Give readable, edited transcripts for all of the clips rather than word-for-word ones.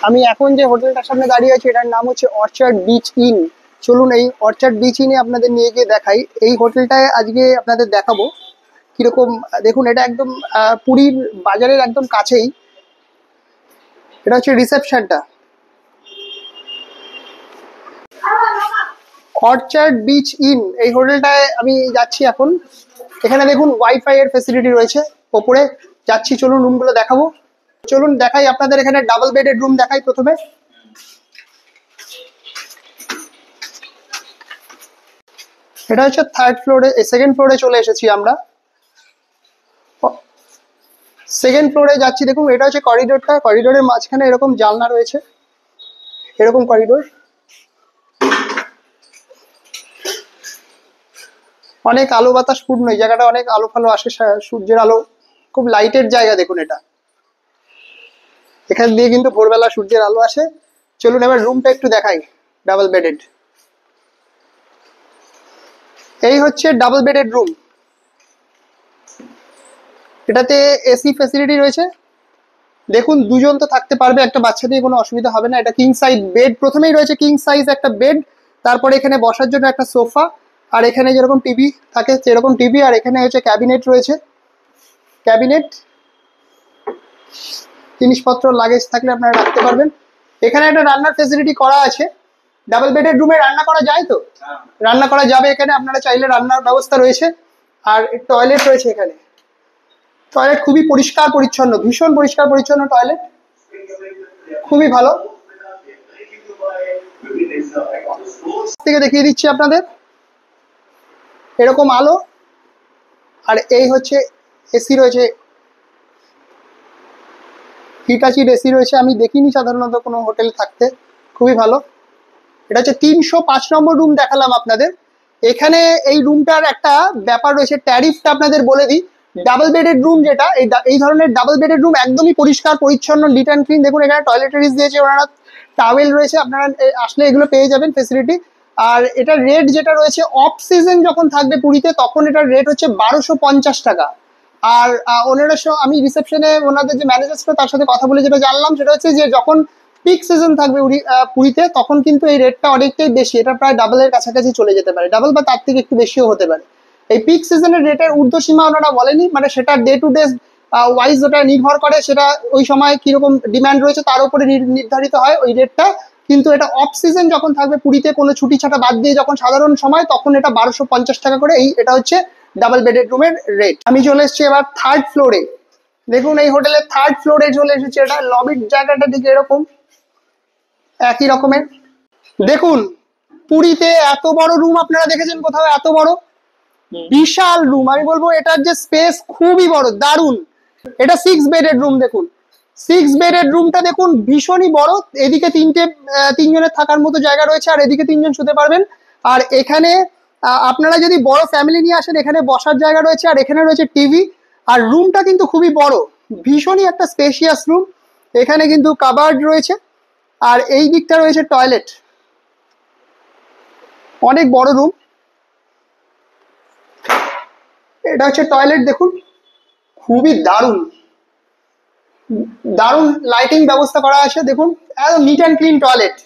আমি এখন যে হোটেলটার সামনে দাঁড়িয়ে আছি এটার নাম হচ্ছে অর্চার্ড বিচ ইন। চলুন এই অর্চার্ড বিচ ইনে আপনাদের নিয়ে গিয়ে দেখাই। এই হোটেলটায় আজকে আপনাদের দেখাবো কিরকম। দেখুন এটা একদম পুরীর বাজারের একদম কাছেই। এটা হচ্ছে রিসেপশনটা, অর্চার্ড বিচ ইন। এই হোটেলটায় আমি যাচ্ছি এখন। এখানে দেখুন ওয়াইফাই এর ফেসিলিটি রয়েছে ওপরে। যাচ্ছি, চলুন রুমগুলো দেখাবো। চলুন দেখাই আপনাদের। এখানে ডাবল বেডেড রুম দেখাই প্রথমে। এটা হচ্ছে থার্ড ফ্লোরে, সেকেন্ড ফ্লোরে চলে এসেছি আমরা। সেকেন্ড ফ্লোরে যাচ্ছি। দেখুন এটা হচ্ছে করিডোরটা। করিডোরের মাঝখানে এরকম জানলা রয়েছে, এরকম করিডোর। অনেক আলো বাতাস পূর্ণ এই জায়গাটা, অনেক আলো ফালো আসে, সূর্যের আলো, খুব লাইটের জায়গা। দেখুন এটা, এখান দিয়ে কিন্তু ভোরবেলা সূর্যের আলো আসে। চলুন এবার রুমটা একটু দেখাই। ডাবল বেডেড, এই হচ্ছে ডাবল বেডেড রুম। এটাতে এসি ফ্যাসিলিটি রয়েছে। দেখুন দুজন তো থাকতে পারবে, একটা বাচ্চা দিয়ে কোনো অসুবিধা হবে না। এটা কিং সাইজ বেড, প্রথমেই রয়েছে কিং সাইজ একটা বেড, তারপরে এখানে বসার জন্য একটা সোফা, আর এখানে যেরকম টিভি থাকে সেরকম টিভি, আর এখানে হচ্ছে ক্যাবিনেট রয়েছে। ক্যাবিনেট, জিনিসপত্র লাগেজ থাকলে আপনারা রাখতে পারবেন। এখানে একটা রান্নার ফেসিলিটি করা আছে। ডাবল বেডেড রুমে রান্না করা যায় তো? রান্না করা যাবে এখানে, আপনারা চাইলে রান্নার ব্যবস্থা রয়েছে। আর টয়লেট রয়েছে এখানে। টয়লেট খুবই পরিষ্কার পরিচ্ছন্ন, ভীষণ পরিষ্কার পরিচ্ছন্ন টয়লেট, খুবই ভালো। থেকে দেখিয়ে দিচ্ছি আপনাদের, এরকম আলো। আর এই হচ্ছে এসি রয়েছে, হিটাচির এসি রয়েছে। আমি দেখিনি সাধারণত কোনো হোটেল থাকতে, খুবই ভালো। এটা হচ্ছে 305 নম্বর রুম দেখালাম আপনাদের। এখানে এই রুমটার একটা ব্যাপার রয়েছে, ট্যারিফটা আপনাদের বলে দিই। ডাবল বেডেড রুম যেটা, এই ধরনের ডাবল বেডেড রুম একদমই পরিষ্কার পরিচ্ছন্ন, নিট অ্যান্ড ক্লিন। দেখুন এখানে টয়লেটারিজ দিয়েছে ওনারা, টাওয়েল রয়েছে, আপনারা আসলে এগুলো পেয়ে যাবেন ফেসিলিটি। আর এটা রেট যেটা রয়েছে, অফ সিজন যখন থাকবে পুরীতে তখন এটার রেট হচ্ছে 1250 টাকা। আর ওনারা আমি রিসেপশনে ওনাদের যে ম্যানেজার ছিল তার সাথে কথা বলে যেটা জানলাম সেটা হচ্ছে যে যখন পিক সিজন থাকবে পুরীতে তখন কিন্তু এই রেটটা অনেকটাই বেশি, এটা প্রায় ডাবলের কাছাকাছি চলে যেতে পারে, ডাবল বা তার থেকে একটু বেশিও হতে পারে। এই পিক সিজনের রেটের ঊর্ধ্বসীমা ওনারা বলেনি, মানে সেটা ডে টু ডে ওয়াইজ ওটা নির্ভর করে, সেটা ওই সময় কিরকম ডিমান্ড রয়েছে তার উপরে নির্ধারিত হয় ওই রেটটা। কিন্তু এটা অফ সিজন যখন থাকবে পুরীতে, কোনো ছুটি ছাটা বাদ দিয়ে যখন সাধারণ সময়, তখন এটা 1250 টাকা করে। এটা হচ্ছে ডাবল বেডেড রুমের রেট। আমি চলে এসেছি এবার থার্ড ফ্লোরে। দেখুন এই হোটেলের থার্ড ফ্লোরে চলে এসেছে। এটা লবির জায়গাটা দিকে এরকম একই রকমের। দেখুন পুরীতে এত বড় রুম আপনারা দেখেছেন কোথাও? এত বড় বিশাল রুম, আমি বলবো এটার যে স্পেস খুবই বড়, দারুণ। এটা 6 বেডেড রুম। দেখুন 6 বেডেড রুমটা দেখুন, ভীষণই বড়। এদিকে তিনজনের থাকার মতো জায়গা রয়েছে, আর এদিকে তিনজন শুতে পারবেন। আর এখানে আপনারা যদি বড় ফ্যামিলি নিয়ে আসেন, এখানে বসার জায়গা রয়েছে, আর এখানে রয়েছে টিভি। আর রুমটা কিন্তু খুবই বড়, ভীষণই একটা স্পেশিয়াস রুম। এখানে কিন্তু কাবার্ড রয়েছে, আর এই দিকটা রয়েছে টয়লেট। অনেক বড় রুম। এটা হচ্ছে টয়লেট, দেখুন খুবই দারুণ, দারুণ লাইটিং ব্যবস্থা করা আছে। দেখুন একদম নিট অ্যান্ড ক্লিন টয়লেট,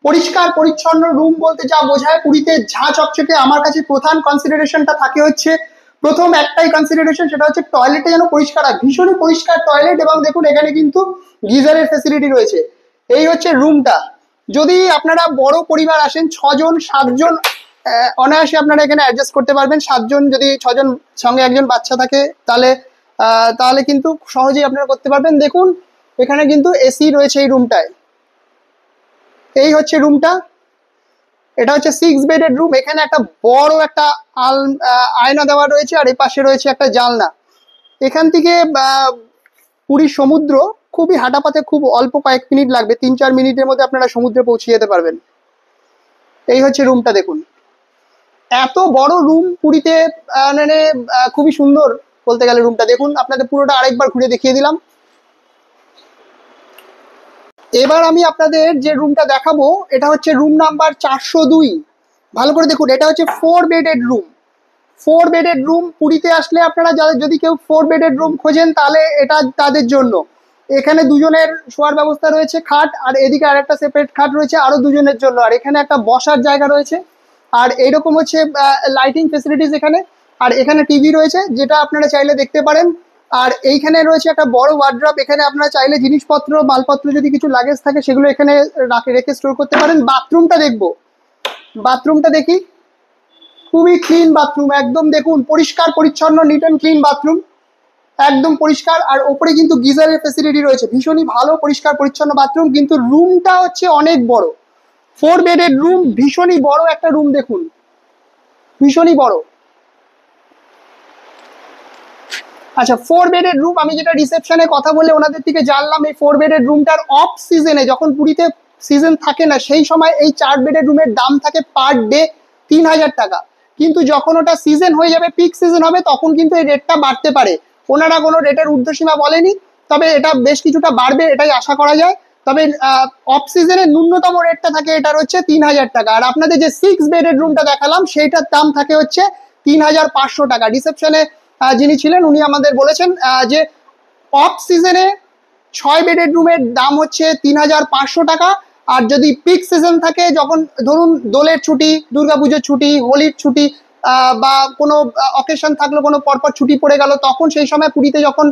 পরিষ্কার পরিচ্ছন্ন রুম বলতে যা বোঝায় পুরীতে ঝাঁ চকচকে। আমার কাছে প্রধান কনসিডারেশনটা থাকে হচ্ছে, প্রথম একটাই কনসিডারেশন, সেটা হচ্ছে টয়লেটটা যেন পরিষ্কার হয়, ভীষণই পরিষ্কার টয়লেট। এবং দেখুন এখানে কিন্তু গিজারের ফেসিলিটি রয়েছে। এই হচ্ছে রুমটা। যদি আপনারা বড় পরিবার আসেন, 6জন 7জন অনায়াসে আপনারা এখানে অ্যাডজাস্ট করতে পারবেন। 7জন, যদি 6জন সঙ্গে একজন বাচ্চা থাকে তাহলে তাহলে কিন্তু সহজেই আপনারা করতে পারবেন। দেখুন এখানে কিন্তু এসি রয়েছে এই রুমটায়। এই হচ্ছে রুমটা। এটা হচ্ছে 6 বেডেড রুম। এখানে একটা বড় একটা আয়না দেওয়া রয়েছে, আর এই পাশে রয়েছে একটা জানলা। এখান থেকে পুরীর সমুদ্র খুবই হাঁটাপাতে, খুব অল্প কয়েক মিনিট লাগবে, 3-4 মিনিটের মধ্যে আপনারা সমুদ্রে পৌঁছে যেতে পারবেন। এই হচ্ছে রুমটা। দেখুন এত বড় রুম পুরীতে, মানে খুবই সুন্দর বলতে গেলে রুমটা। দেখুন আপনাদের পুরোটা আরেকবার ঘুরে দেখিয়ে দিলাম। এবার আমি আপনাদের যে রুমটা দেখাবো এটা হচ্ছে রুম নাম্বার 402। ভালো করে দেখুন, এটা হচ্ছে 4 বেডেড রুম। 4 বেডেড রুম পুরীতে আসলে আপনারা যদি কেউ 4 বেডেড রুম খোঁজেন তাহলে এটা তাদের জন্য। এখানে দুজনের শোয়ার ব্যবস্থা রয়েছে খাট, আর এদিকে আরেকটা সেপারেট খাট রয়েছে আরো দুজনের জন্য, আর এখানে একটা বসার জায়গা রয়েছে, আর এইরকম হচ্ছে লাইটিং ফেসিলিটিস এখানে। আর এখানে টিভি রয়েছে যেটা আপনারা চাইলে দেখতে পারেন। আর এইখানে রয়েছে একটা বড় ওয়ার্ড্রপ, এখানে আপনারা চাইলে জিনিসপত্র মালপত্র যদি কিছু লাগেজ থাকে সেগুলো এখানে রেখে স্টোর করতে পারেন। বাথরুমটা দেখবো, বাথরুমটা দেখি। খুবই ক্লিন বাথরুম, একদম দেখুন পরিষ্কার পরিচ্ছন্ন, নিট অ্যান্ড ক্লিন বাথরুম, একদম পরিষ্কার। আর ওপরে কিন্তু গিজারের ফেসিলিটি রয়েছে, ভীষণই ভালো পরিষ্কার পরিচ্ছন্ন বাথরুম। কিন্তু রুমটা হচ্ছে অনেক বড়, 4 বেডের রুম, ভীষণই বড় একটা রুম দেখুন, ভীষণই বড়। আচ্ছা, 4 বেডের রুম, আমি যেটা রিসেপশনে কথা বলে ওনাদের থেকে জানলাম, এই 4 বেডের রুমটার অফ সিজনে, যখন পুরীতে সিজন থাকে না সেই সময় এই 4 বেডের রুমের দাম থাকে পার ডে 3000 টাকা। কিন্তু যখন ওটা সিজন হয়ে যাবে, পিক সিজন হবে, তখন কিন্তু এই রেটটা বাড়তে পারে। ওনারা কোনো রেটের ঊর্ধ্বসীমা বলেনি, তবে এটা বেশ কিছুটা বাড়বে এটাই আশা করা যায়। তবে অফ সিজনে ন্যূনতম রেটটা থাকে এটার হচ্ছে 3000 টাকা। আর আপনাদের যে 6 বেডের রুমটা দেখালাম সেইটার দাম থাকে হচ্ছে 3500 টাকা। রিসেপশনে যিনি ছিলেন উনি আমাদের বলেছেন যে অফ সিজনে 6 বেডের রুমের দাম হচ্ছে 3500 টাকা। আর যদি পিক সিজন থাকে, যখন ধরুন দোলের ছুটি, দুর্গাপুজোর ছুটি, হোলির ছুটি, বা কোনো অকেশন থাকলো, কোনো পরপর ছুটি পড়ে গেল, তখন সেই সময় পুরীতে যখন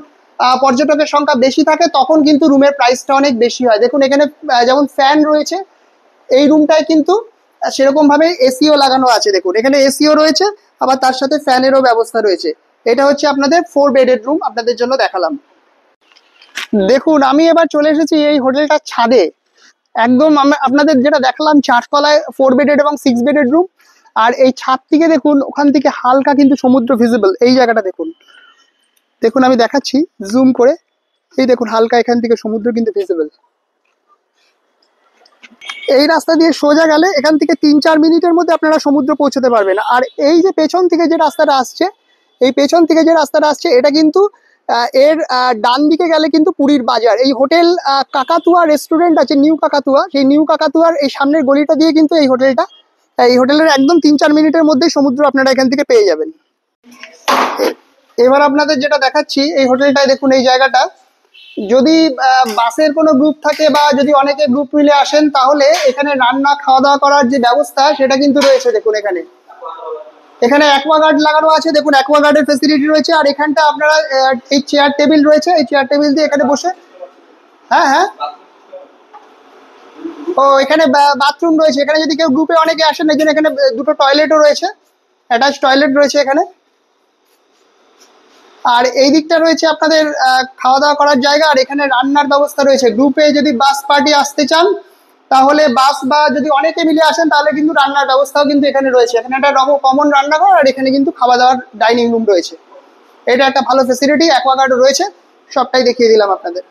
পর্যটকের সংখ্যা বেশি থাকে তখন কিন্তু রুমের প্রাইসটা অনেক বেশি হয়। দেখুন এখানে যেমন ফ্যান রয়েছে, এই রুমটায় কিন্তু সেরকম ভাবে এসিও লাগানো আছে। দেখুন এখানে এসিও রয়েছে, আবার তার সাথে ফ্যানেরও ব্যবস্থা রয়েছে। এটা হচ্ছে আপনাদের 4 বেডের রুম, আপনাদের জন্য দেখালাম। দেখুন আমি এবার চলে এসেছি এই হোটেলটার ছাদে। একদম আপনাদের যেটা দেখালাম 4 তলায় 4 বেডেড এবং 6 বেডেড রুম। আর এই ছাদ থেকে দেখুন, ওখান থেকে হালকা কিন্তু সমুদ্র ভিজিবল। এই জায়গাটা দেখুন, দেখুন আমি দেখাচ্ছি জুম করে, এই দেখুন হালকা এখান থেকে সমুদ্র কিন্তু ভিজিবল। এই রাস্তা দিয়ে সোজা গেলে এখান থেকে 3-4 মিনিটের মধ্যে আপনারা সমুদ্র পৌঁছতে পারবেন। আর এই যে পেছন থেকে যে রাস্তাটা আসছে, এই পেছন থেকে যে রাস্তাটা আসছে এটা কিন্তু এর ডান দিকে গেলে কিন্তু পুরীর বাজার। এই হোটেল কাকাতুয়া রেস্টুরেন্ট আছে, নিউ কাকাতুয়া, সেই নিউ কাকাতুয়ার এই সামনের গলিটা দিয়ে কিন্তু এই হোটেলটা। এই হোটেলের একদম 3-4 মিনিটের মধ্যেই সমুদ্র আপনারা এখান থেকে পেয়ে যাবেন। এবার আপনাদের যেটা দেখাচ্ছি এই হোটেলটায়, দেখুন এই জায়গাটা, যদি বাসের কোনো গ্রুপ থাকে বা যদি অনেকে গ্রুপ মিলে আসেন, তাহলে এখানে রান্না খাওয়া দাওয়া করার যে ব্যবস্থা সেটা কিন্তু রয়েছে। দেখুন এখানে এখানে অ্যাকোয়াগার্ড লাগানো আছে, দেখুন অ্যাকোয়াগার্ডের ফেসিলিটি রয়েছে। আর এখানটা আপনারা এই চেয়ার টেবিল রয়েছে, এই চেয়ার টেবিল দিয়ে এখানে বসে, হ্যাঁ হ্যাঁ, ও এখানে বাথরুম রয়েছে। এখানে যদি কেউ গ্রুপে অনেকে আসেন, এই জন্য এখানে দুটো টয়লেটও রয়েছে, অ্যাটাচ টয়লেট রয়েছে এখানে। আর এই দিকটা রয়েছে আপনাদের খাওয়া দাওয়া করার জায়গা, আর এখানে রান্নার ব্যবস্থা রয়েছে। গ্রুপে যদি বাস পার্টি আসতে চান তাহলে বাস, বা যদি অনেকে মিলে আসেন তাহলে কিন্তু রান্নার ব্যবস্থাও কিন্তু এখানে রয়েছে। এখানে একটা কমন রান্নাঘর, আর এখানে কিন্তু খাওয়া দাওয়ার ডাইনিং রুম রয়েছে। এটা একটা ভালো ফেসিলিটি, অ্যাকোয়াগার্ডও রয়েছে। সবটাই দেখিয়ে দিলাম আপনাদের।